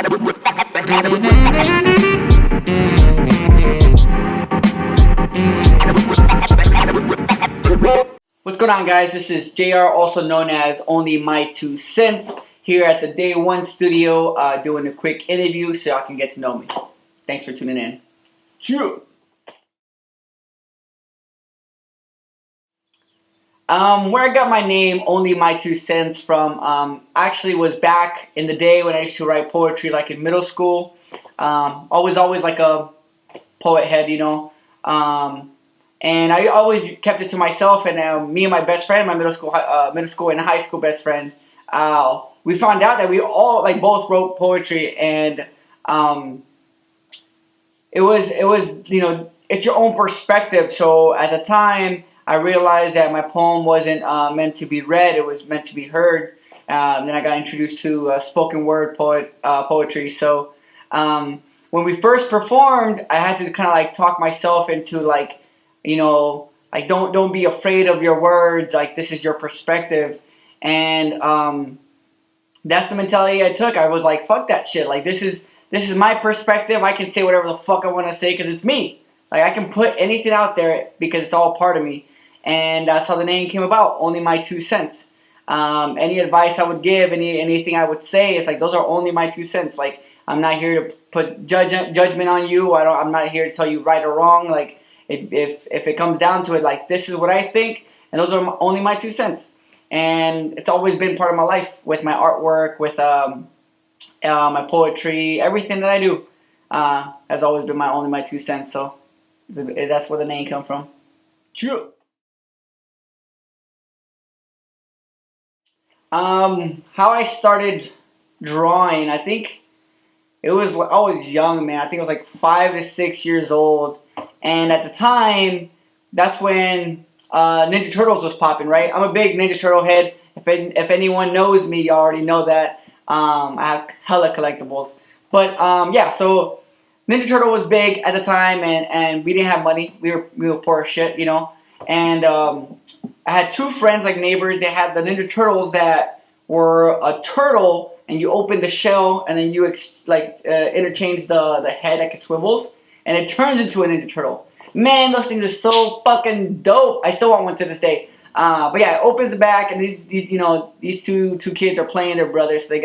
What's going on, guys? This is JR, also known as Only My 2 Cents, here at the Day One Studio, doing a quick interview so y'all can get to know me. Thanks for tuning in. Cheers! Where I got my name, Only My 2 Cents, from, actually was back in the day when I used to write poetry, like in middle school. Always like a poet head, you know. And I always kept it to myself. And me and my best friend, my middle school and high school best friend, we found out that we all both wrote poetry, and it was it's your own perspective. So at the time, I realized that my poem wasn't meant to be read; it was meant to be heard. Then I got introduced to spoken word poetry. So when we first performed, I had to kind of talk myself into don't be afraid of your words. This is your perspective, and that's the mentality I took. I was like, fuck that shit. This is my perspective. I can say whatever the fuck I want to say because it's me. I can put anything out there because it's all part of me. And that's how the name came about, Only My 2 Cents. Any advice I would give, anything I would say, it's those are only my 2 cents. I'm not here to put judgment on you. I'm not here to tell you right or wrong. If it comes down to it, this is what I think, and those are only my 2 cents. And it's always been part of my life, with my artwork, with my poetry, everything that I do has always been only my 2 cents. So that's where the name comes from. True. How I started drawing, I think I was young, man. I think I was 5 to 6 years old, and at the time, that's when Ninja Turtles was popping, right? I'm a big Ninja Turtle head. If anyone knows me, you already know that. I have hella collectibles, but yeah. So Ninja Turtle was big at the time, and we didn't have money. We were poor as shit, you know. And I had two friends, neighbors. They had the Ninja Turtles that were a turtle, and you open the shell, and then you interchange the head it swivels, and it turns into a Ninja Turtle. Man, those things are so fucking dope. I still want one to this day. But yeah, it opens the back, and these two kids are playing their brothers. So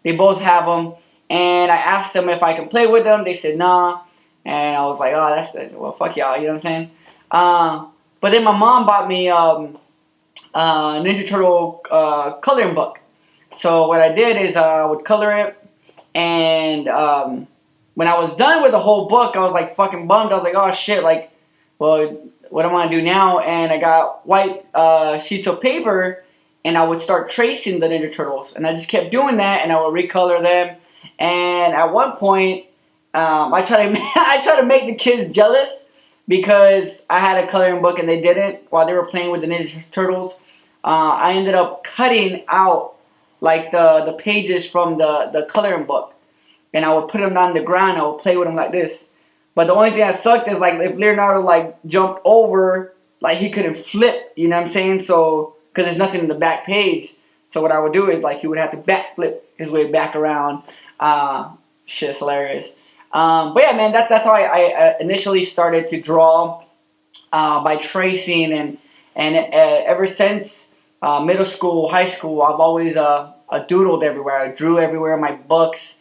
they both have them, and I asked them if I can play with them. They said nah, and I was like, oh, that's well, fuck y'all. You know what I'm saying? But then my mom bought me Ninja Turtle coloring book. So what I did is I would color it, and when I was done with the whole book, I was fucking bummed. I was like, oh shit, well, what am I gonna do now? And I got white sheets of paper, and I would start tracing the Ninja Turtles, and I just kept doing that, and I would recolor them. And at one point, I tried to make the kids jealous because I had a coloring book and they didn't. While they were playing with the Ninja Turtles, I ended up cutting out the pages from the coloring book, and I would put them on the ground. I would play with them like this. But the only thing that sucked is if Leonardo jumped over, he couldn't flip. You know what I'm saying? So because there's nothing in the back page. So what I would do is he would have to backflip his way back around. Shit's hilarious. But yeah, man, that's how I initially started to draw by tracing, and ever since middle school, high school, I've always doodled everywhere. I drew everywhere in my books.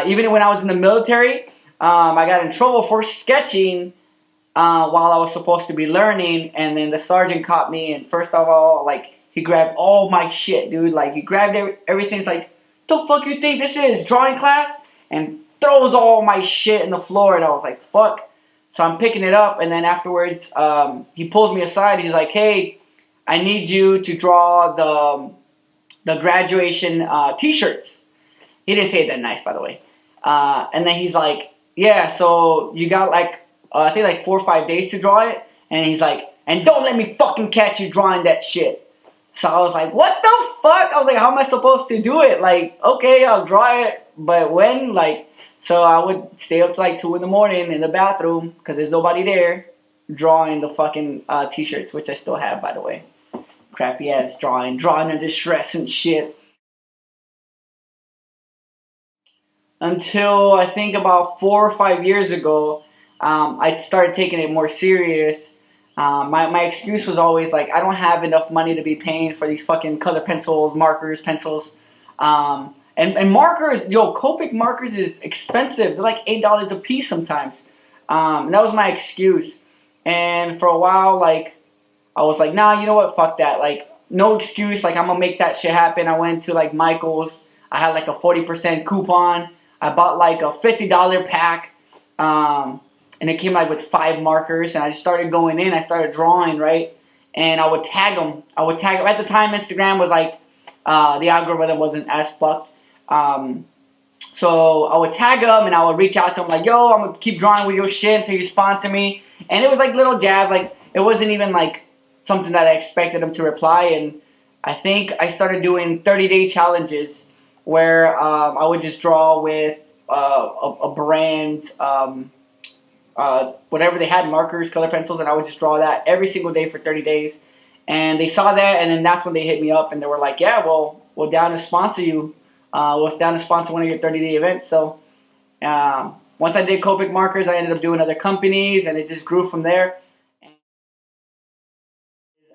Even when I was in the military, I got in trouble for sketching while I was supposed to be learning, and then the sergeant caught me. And first of all, he grabbed all my shit, dude. He grabbed everything. It's the fuck you think this is, drawing class? And throws all my shit in the floor, and I was like, fuck. So I'm picking it up, and then afterwards, he pulls me aside. He's like, hey, I need you to draw the graduation t-shirts. He didn't say it that nice, by the way. And then he's like, yeah, so you got I think 4 or 5 days to draw it. And he's like, and don't let me fucking catch you drawing that shit. So I was like, what the fuck? I was like, how am I supposed to do it? Okay, I'll draw it, but when? So I would stay up to 2 in the morning in the bathroom because there's nobody there drawing the fucking t-shirts, which I still have, by the way. Crappy ass drawing under stress and shit. until I think about 4 or 5 years ago, I started taking it more serious. My excuse was always like, I don't have enough money to be paying for these fucking color pencils, markers, pencils. And markers, Copic markers is expensive. They're like $8 a piece sometimes. And that was my excuse. And for a while, like, I was like, nah, you know what? Fuck that. Like, no excuse. Like, I'm gonna make that shit happen. I went to like Michael's. I had like a 40% coupon. I bought like a $50 pack. And it came like with 5 markers. And I just started going in. I started drawing, right? And I would tag them. At the time, Instagram was like, the algorithm wasn't as fucked. So I would tag them and I would reach out to them like, yo, I'm gonna keep drawing with your shit until you sponsor me. And it was like little jabs. Like, it wasn't even like something that I expected them to reply. And I think I started doing 30-day challenges where I would just draw with a brand's whatever they had, markers, color pencils, and I would just draw that every single day for 30 days. And they saw that, and then that's when they hit me up, and they were like, yeah, well, we're down to sponsor you. We're down to sponsor one of your 30-day events. So once I did Copic markers, I ended up doing other companies, and it just grew from there.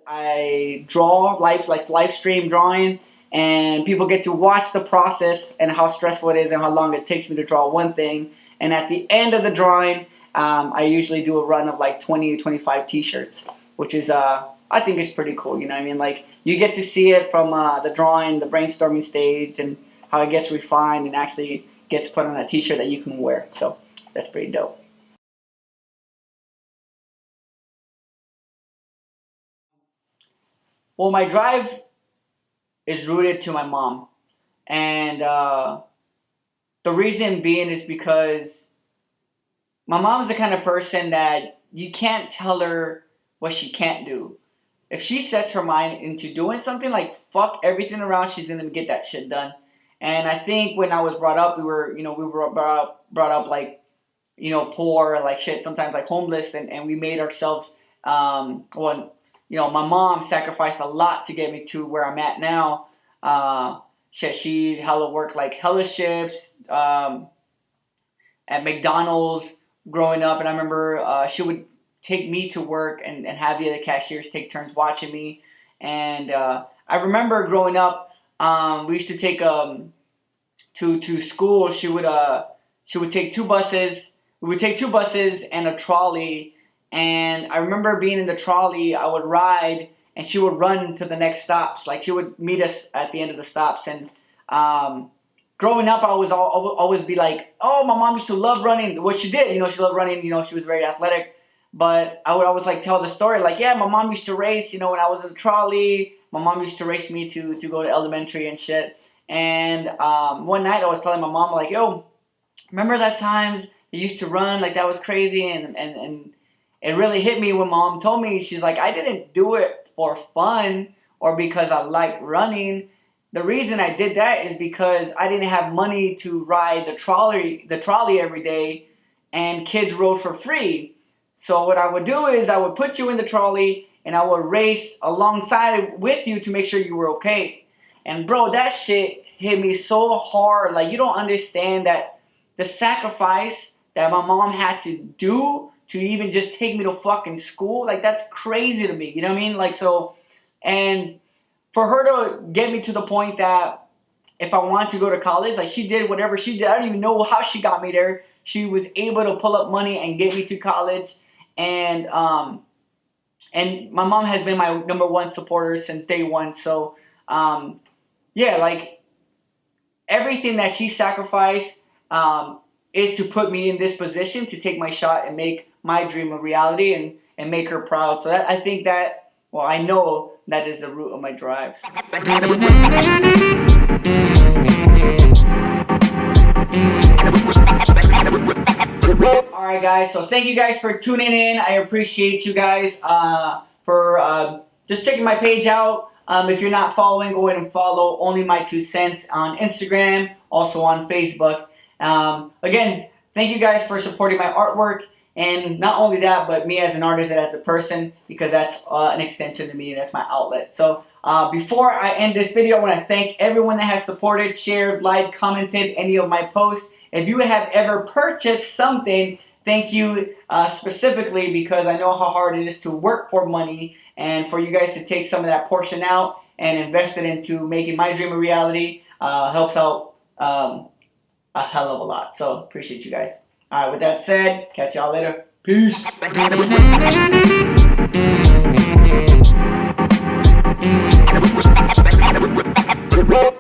I draw live stream drawing, and people get to watch the process and how stressful it is and how long it takes me to draw one thing. And at the end of the drawing, I usually do a run of like 20 to 25 t-shirts, which is I think it's pretty cool. You know what I mean? Like, you get to see it from the drawing, the brainstorming stage, and how it gets refined and actually gets put on a t-shirt that you can wear. So that's pretty dope. Well, my drive is rooted to my mom. And the reason being is because my mom's the kind of person that you can't tell her what she can't do. If she sets her mind into doing something, like, fuck everything around, she's gonna get that shit done. And I think when I was brought up, we were brought up like, poor, like shit, sometimes like homeless, and we made ourselves, my mom sacrificed a lot to get me to where I'm at now. She hella worked like hella shifts, at McDonald's growing up, and I remember she would take me to work and have the other cashiers take turns watching me. And I remember growing up, we used to take to school. She would take 2 buses. We would take 2 buses and a trolley. And I remember being in the trolley. I would ride, and she would run to the next stops. Like, she would meet us at the end of the stops. And growing up, I was always be like, oh, my mom used to love running. What she did, she loved running. She was very athletic. But I would always like tell the story, like, yeah, my mom used to race, when I was in the trolley. My mom used to race me to go to elementary and shit. And one night I was telling my mom, like, yo, remember that times you used to run? Like, that was crazy. And it really hit me when mom told me, she's like, I didn't do it for fun or because I like running. The reason I did that is because I didn't have money to ride the trolley every day, and kids rode for free. So what I would do is I would put you in the trolley and I would race alongside with you to make sure you were okay. And bro, that shit hit me so hard. Like, you don't understand that the sacrifice that my mom had to do to even just take me to fucking school, like, that's crazy to me. You know what I mean? Like, so, and for her to get me to the point that if I wanted to go to college, like, she did whatever she did. I don't even know how she got me there. She was able to pull up money and get me to college. And my mom has been my #1 supporter since day one. So, yeah, like, everything that she sacrificed is to put me in this position to take my shot and make my dream a reality and make her proud. So I think that, well, I know that is the root of my drives. Alright guys, so thank you guys for tuning in. I appreciate you guys for just checking my page out. If you're not following, go ahead and follow Only My 2 Cents on Instagram, also on Facebook. Again, thank you guys for supporting my artwork, and not only that, but me as an artist and as a person, because that's an extension to me, that's my outlet. So before I end this video, I want to thank everyone that has supported, shared, liked, commented any of my posts. if you have ever purchased something, thank you specifically, because I know how hard it is to work for money, and for you guys to take some of that portion out and invest it into making my dream a reality helps out a hell of a lot. So appreciate you guys. All right, with that said, catch y'all later. Peace.